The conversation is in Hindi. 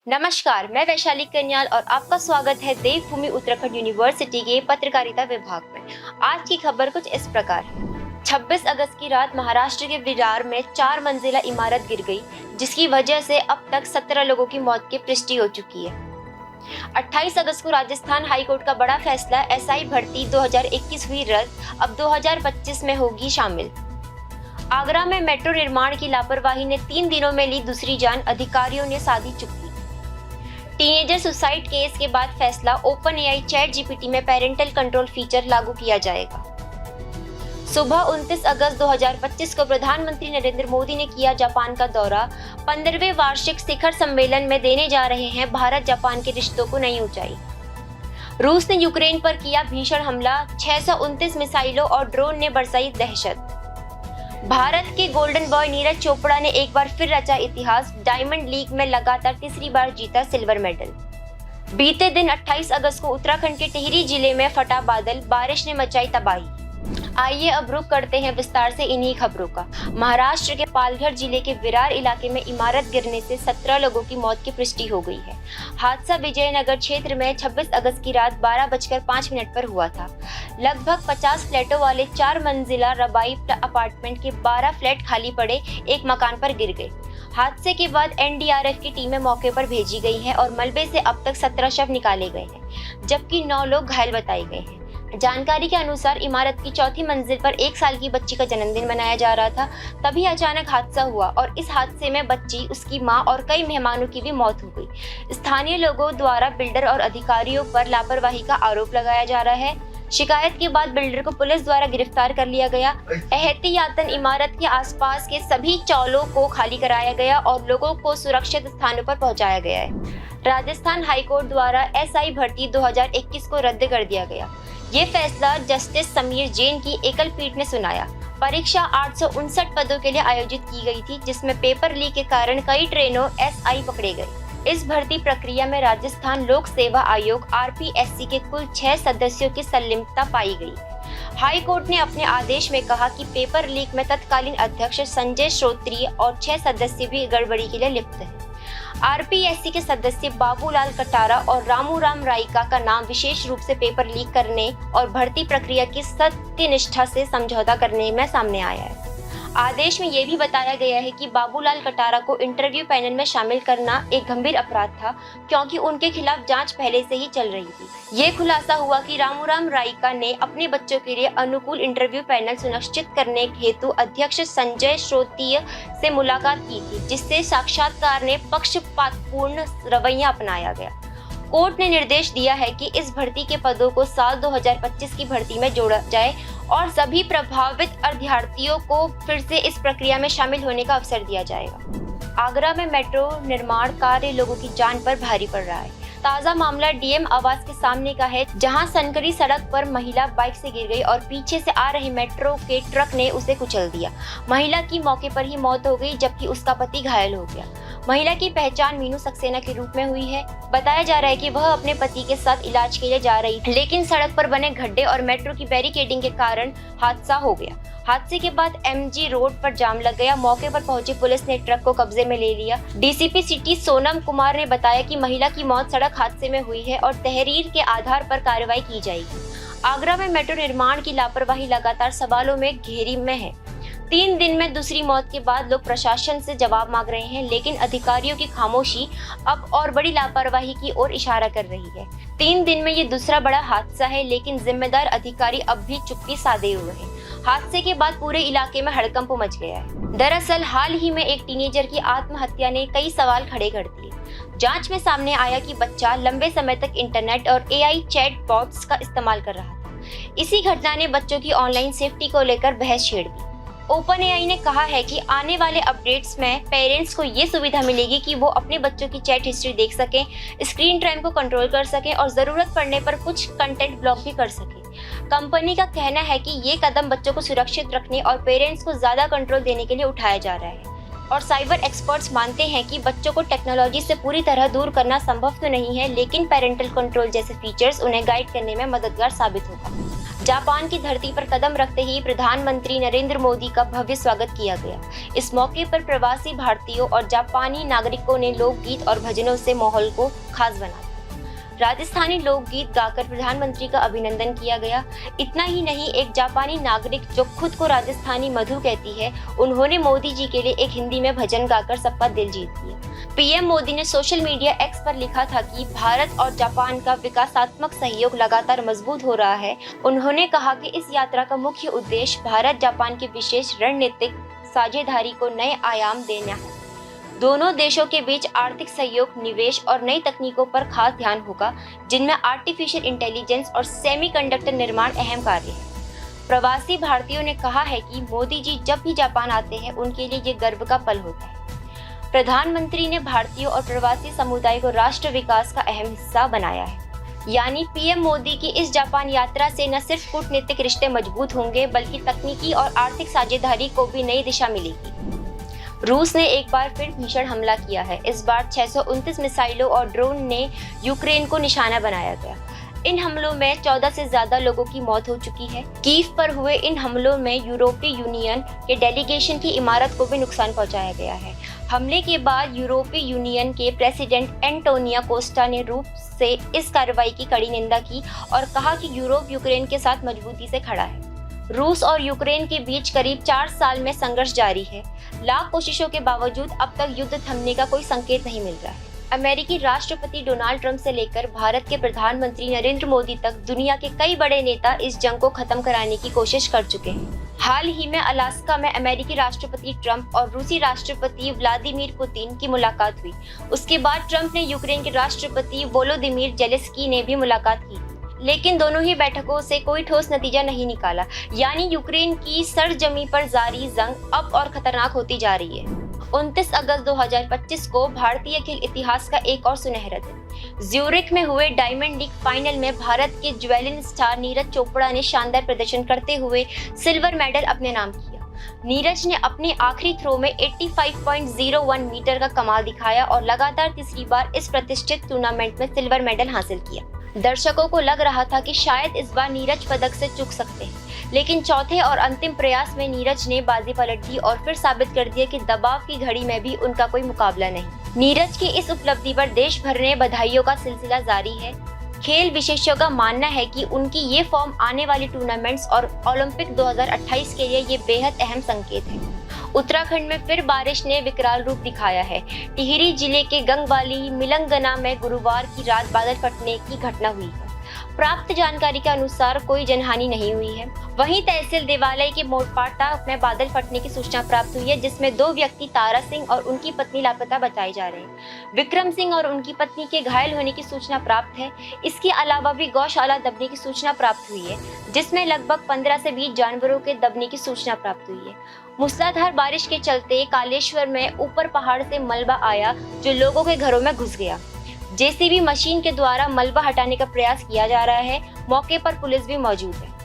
नमस्कार, मैं वैशाली कन्याल और आपका स्वागत है देवभूमि उत्तराखंड यूनिवर्सिटी के पत्रकारिता विभाग में। आज की खबर कुछ इस प्रकार है। 26 अगस्त की रात महाराष्ट्र के विरार में 4 मंजिला इमारत गिर गई, जिसकी वजह से अब तक 17 लोगों की मौत की पुष्टि हो चुकी है। 28 अगस्त को राजस्थान हाईकोर्ट का बड़ा फैसला, एसआई भर्ती 2021 हुई रद्द, अब 2025 में होगी शामिल। आगरा में मेट्रो निर्माण की लापरवाही ने 3 दिनों में ली दूसरी जान, अधिकारियों ने साधी चुप्पी। टीनेजर सुसाइड केस के बाद फैसला, ओपन एआई चैट जीपीटी में पेरेंटल कंट्रोल फीचर लागू किया जाएगा। सुबह 29 अगस्त 2025 को प्रधानमंत्री नरेंद्र मोदी ने किया जापान का दौरा। 15वें वार्षिक शिखर सम्मेलन में देने जा रहे हैं भारत जापान के रिश्तों को नई ऊंचाई। रूस ने यूक्रेन पर किया भीषण हमला, 629 मिसाइलों और ड्रोन ने बरसाई दहशत। भारत के गोल्डन बॉय नीरज चोपड़ा ने एक बार फिर रचा इतिहास, डायमंड लीग में लगातार तीसरी बार जीता सिल्वर मेडल। बीते दिन 28 अगस्त को उत्तराखंड के टिहरी जिले में फटा बादल, बारिश ने मचाई तबाही। आइए अब रुख करते हैं विस्तार से इन्हीं खबरों का। महाराष्ट्र के पालघर जिले के विरार इलाके में इमारत गिरने से 17 लोगों की मौत की पुष्टि हो गई है। हादसा विजयनगर क्षेत्र में 26 अगस्त की रात 12:05 पर हुआ था। लगभग 50 फ्लैटों वाले 4 मंजिला रबाई अपार्टमेंट के 12 फ्लैट खाली पड़े एक मकान पर गिर गए। हादसे के बाद एनडीआरएफ की टीमें मौके पर भेजी गई हैं और मलबे से अब तक 17 शव निकाले गए हैं, जबकि 9 लोग घायल बताए गए हैं। जानकारी के अनुसार इमारत की 4थी मंजिल पर 1 साल की बच्ची का जन्मदिन मनाया जा रहा था, तभी अचानक हादसा हुआ और इस हादसे में बच्ची, उसकी मां और कई मेहमानों की भी मौत हो गई। स्थानीय लोगों द्वारा बिल्डर और अधिकारियों पर लापरवाही का आरोप लगाया जा रहा है। शिकायत के बाद बिल्डर को पुलिस द्वारा गिरफ्तार कर लिया गया। एहतियातन इमारत के आसपास के सभी चौलों को खाली कराया गया और लोगों को सुरक्षित स्थानों पर पहुंचाया गया है। राजस्थान हाईकोर्ट द्वारा एसआई भर्ती 2021 को रद्द कर दिया गया। ये फैसला जस्टिस समीर जैन की एकल पीठ ने सुनाया। परीक्षा 859 पदों के लिए आयोजित की गई थी, जिसमें पेपर लीक के कारण कई ट्रेनों एसआई पकड़े गए। इस भर्ती प्रक्रिया में राजस्थान लोक सेवा आयोग आरपीएससी के कुल 6 सदस्यों की संलिप्तता पाई गई। हाई कोर्ट ने अपने आदेश में कहा कि पेपर लीक में तत्कालीन अध्यक्ष संजय श्रोत्रिय और 6 सदस्य भी गड़बड़ी के लिए लिप्त हैं। आरपीएससी के सदस्य बाबूलाल कटारा और रामूराम राइका का नाम विशेष रूप से पेपर लीक करने और भर्ती प्रक्रिया की सत्यनिष्ठा से समझौता करने में सामने आया है। आदेश में यह भी बताया गया है कि बाबूलाल कटारा को इंटरव्यू पैनल में शामिल करना एक गंभीर अपराध था, क्योंकि उनके खिलाफ जांच पहले से ही चल रही थी। ये खुलासा हुआ कि रामूराम राइका ने अपने बच्चों के लिए अनुकूल इंटरव्यू पैनल सुनिश्चित करने हेतु अध्यक्ष संजय श्रोत्रिय से मुलाकात की थी, जिससे साक्षात्कार ने पक्षपातपूर्ण रवैया अपनाया गया। कोर्ट ने निर्देश दिया है कि इस भर्ती के पदों को साल 2025 की भर्ती में जोड़ा जाए और सभी प्रभावित अभ्यर्थियों को फिर से इस प्रक्रिया में शामिल होने का अवसर दिया जाएगा। आगरा में मेट्रो निर्माण कार्य लोगों की जान पर भारी पड़ रहा है। ताजा मामला डीएम आवास के सामने का है, जहां संकरी सड़क पर महिला बाइक से गिर गई और पीछे से आ रहे मेट्रो के ट्रक ने उसे कुचल दिया। महिला की मौके पर ही मौत हो गई, जबकि उसका पति घायल हो गया। महिला की पहचान मीनू सक्सेना के रूप में हुई है। बताया जा रहा है कि वह अपने पति के साथ इलाज के लिए जा रही थी, लेकिन सड़क पर बने गड्ढे और मेट्रो की बैरिकेडिंग के कारण हादसा हो गया। हादसे के बाद एमजी रोड पर जाम लग गया। मौके पर पहुंची पुलिस ने ट्रक को कब्जे में ले लिया। डीसीपी सिटी सोनम कुमार ने बताया कि महिला की मौत सड़क हादसे में हुई है और तहरीर के आधार पर कार्रवाई की जाएगी। आगरा में मेट्रो निर्माण की लापरवाही लगातार सवालों में घेरी में है। 3 दिन में दूसरी मौत के बाद लोग प्रशासन से जवाब मांग रहे हैं, लेकिन अधिकारियों की खामोशी अब और बड़ी लापरवाही की ओर इशारा कर रही है। 3 दिन में ये दूसरा बड़ा हादसा है, लेकिन जिम्मेदार अधिकारी अब भी चुप्पी साधे हुए हैं। हादसे के बाद पूरे इलाके में हड़कंप मच गया है। दरअसल हाल ही में एक टीनेजर की आत्महत्या ने कई सवाल खड़े कर दिए। जांच में सामने आया कि बच्चा लंबे समय तक इंटरनेट और एआई चैट बॉट्स का इस्तेमाल कर रहा था। इसी घटना ने बच्चों की ऑनलाइन सेफ्टी को लेकर बहस छेड़ दी। ओपन एआई ने कहा है कि आने वाले अपडेट्स में पेरेंट्स को ये सुविधा मिलेगी कि वो अपने बच्चों की चैट हिस्ट्री देख सकें, स्क्रीन टाइम को कंट्रोल कर सकें और ज़रूरत पड़ने पर कुछ कंटेंट ब्लॉक भी कर सकें। कंपनी का कहना है कि ये कदम बच्चों को सुरक्षित रखने और पेरेंट्स को ज़्यादा कंट्रोल देने के लिए उठाया जा रहा है। और साइबर एक्सपर्ट्स मानते हैं कि बच्चों को टेक्नोलॉजी से पूरी तरह दूर करना संभव तो नहीं है, लेकिन पेरेंटल कंट्रोल जैसे फीचर्स उन्हें गाइड करने में मददगार साबित होगा। जापान की धरती पर कदम रखते ही प्रधानमंत्री नरेंद्र मोदी का भव्य स्वागत किया गया। इस मौके पर प्रवासी भारतीयों और जापानी नागरिकों ने लोकगीत और भजनों से माहौल को खास बना दिया। राजस्थानी लोकगीत गाकर प्रधानमंत्री का अभिनंदन किया गया। इतना ही नहीं, एक जापानी नागरिक जो खुद को राजस्थानी मधु कहती है, उन्होंने मोदी जी के लिए एक हिंदी में भजन गाकर सबका दिल जीत लिया। पीएम मोदी ने सोशल मीडिया एक्स पर लिखा था कि भारत और जापान का विकासात्मक सहयोग लगातार मजबूत हो रहा है। उन्होंने कहा कि इस यात्रा का मुख्य उद्देश्य भारत जापान के विशेष रणनीतिक साझेदारी को नए आयाम देना है। दोनों देशों के बीच आर्थिक सहयोग, निवेश और नई तकनीकों पर खास ध्यान होगा, जिनमें आर्टिफिशियल इंटेलिजेंस और सेमीकंडक्टर निर्माण अहम कार्य है। प्रवासी भारतीयों ने कहा है कि मोदी जी जब भी जापान आते हैं, उनके लिए ये गर्व का पल होता है। प्रधानमंत्री ने भारतीयों और प्रवासी समुदाय को राष्ट्र विकास का अहम हिस्सा बनाया है। यानी पीएम मोदी की इस जापान यात्रा से न सिर्फ कूटनीतिक रिश्ते मजबूत होंगे, बल्कि तकनीकी और आर्थिक साझेदारी को भी नई दिशा मिलेगी। रूस ने एक बार फिर भीषण हमला किया है। इस बार 629 मिसाइलों और ड्रोन ने यूक्रेन को निशाना बनाया गया। इन हमलों में 14 से ज्यादा लोगों की मौत हो चुकी है। कीव पर हुए इन हमलों में यूरोपीय यूनियन के डेलीगेशन की इमारत को भी नुकसान पहुंचाया गया है। हमले के बाद यूरोपीय यूनियन के प्रेसिडेंट एंटोनियो कोस्टा ने रूस से इस कार्रवाई की कड़ी निंदा की और कहा कि यूरोप यूक्रेन के साथ मजबूती से खड़ा है। रूस और यूक्रेन के बीच करीब 4 साल में संघर्ष जारी है। लाख कोशिशों के बावजूद अब तक युद्ध थमने का कोई संकेत नहीं मिल रहा है। अमेरिकी राष्ट्रपति डोनाल्ड ट्रंप से लेकर भारत के प्रधानमंत्री नरेंद्र मोदी तक दुनिया के कई बड़े नेता इस जंग को खत्म कराने की कोशिश कर चुके हैं। हाल ही में अलास्का में अमेरिकी राष्ट्रपति ट्रंप और रूसी राष्ट्रपति व्लादिमीर पुतिन की मुलाकात हुई। उसके बाद ट्रंप ने यूक्रेन के राष्ट्रपति वोलोदिमीर जेलेंस्की ने भी मुलाकात की, लेकिन दोनों ही बैठकों से कोई ठोस नतीजा नहीं निकाला। यानी यूक्रेन की सरजमी पर जारी जंग अब और खतरनाक होती जा रही है। 29 अगस्त 2025 को भारतीय खेल इतिहास का एक और सुनहरा दिन। ज्यूरिख में हुए डायमंड लीग फाइनल में भारत के ज्वेलिन स्टार नीरज चोपड़ा ने शानदार प्रदर्शन करते हुए सिल्वर मेडल अपने नाम किया। नीरज ने अपने आखिरी थ्रो में 85.01 मीटर का कमाल दिखाया और लगातार तीसरी बार इस प्रतिष्ठित टूर्नामेंट में सिल्वर मेडल हासिल किया। दर्शकों को लग रहा था कि शायद इस बार नीरज पदक से चूक सकते हैं, लेकिन चौथे और अंतिम प्रयास में नीरज ने बाजी पलट दी और फिर साबित कर दिया कि दबाव की घड़ी में भी उनका कोई मुकाबला नहीं। नीरज की इस उपलब्धि पर देश भर में बधाइयों का सिलसिला जारी है। खेल विशेषज्ञों का मानना है कि उनकी ये फॉर्म आने वाली टूर्नामेंट्स और ओलंपिक 2028 के लिए ये बेहद अहम संकेत है। उत्तराखंड में फिर बारिश ने विकराल रूप दिखाया है। टिहरी जिले के गंगवाली मिलंगना में गुरुवार की रात बादल फटने की घटना हुई है। प्राप्त जानकारी के अनुसार कोई जनहानि नहीं हुई है। वहीं तहसील देवालय के मोरपाटा में बादल फटने की सूचना प्राप्त हुई है, जिसमें 2 व्यक्ति तारा सिंह और उनकी पत्नी लापता बताए जा रहे हैं। विक्रम सिंह और उनकी पत्नी के घायल होने की सूचना प्राप्त है। इसके अलावा भी गौशाला दबने की सूचना प्राप्त हुई है, जिसमें लगभग 15 से 20 जानवरों के दबने की सूचना प्राप्त हुई है। मूसलाधार बारिश के चलते कालेश्वर में ऊपर पहाड़ से मलबा आया, जो लोगों के घरों में घुस गया। जेसीबी मशीन के द्वारा मलबा हटाने का प्रयास किया जा रहा है। मौके पर पुलिस भी मौजूद है।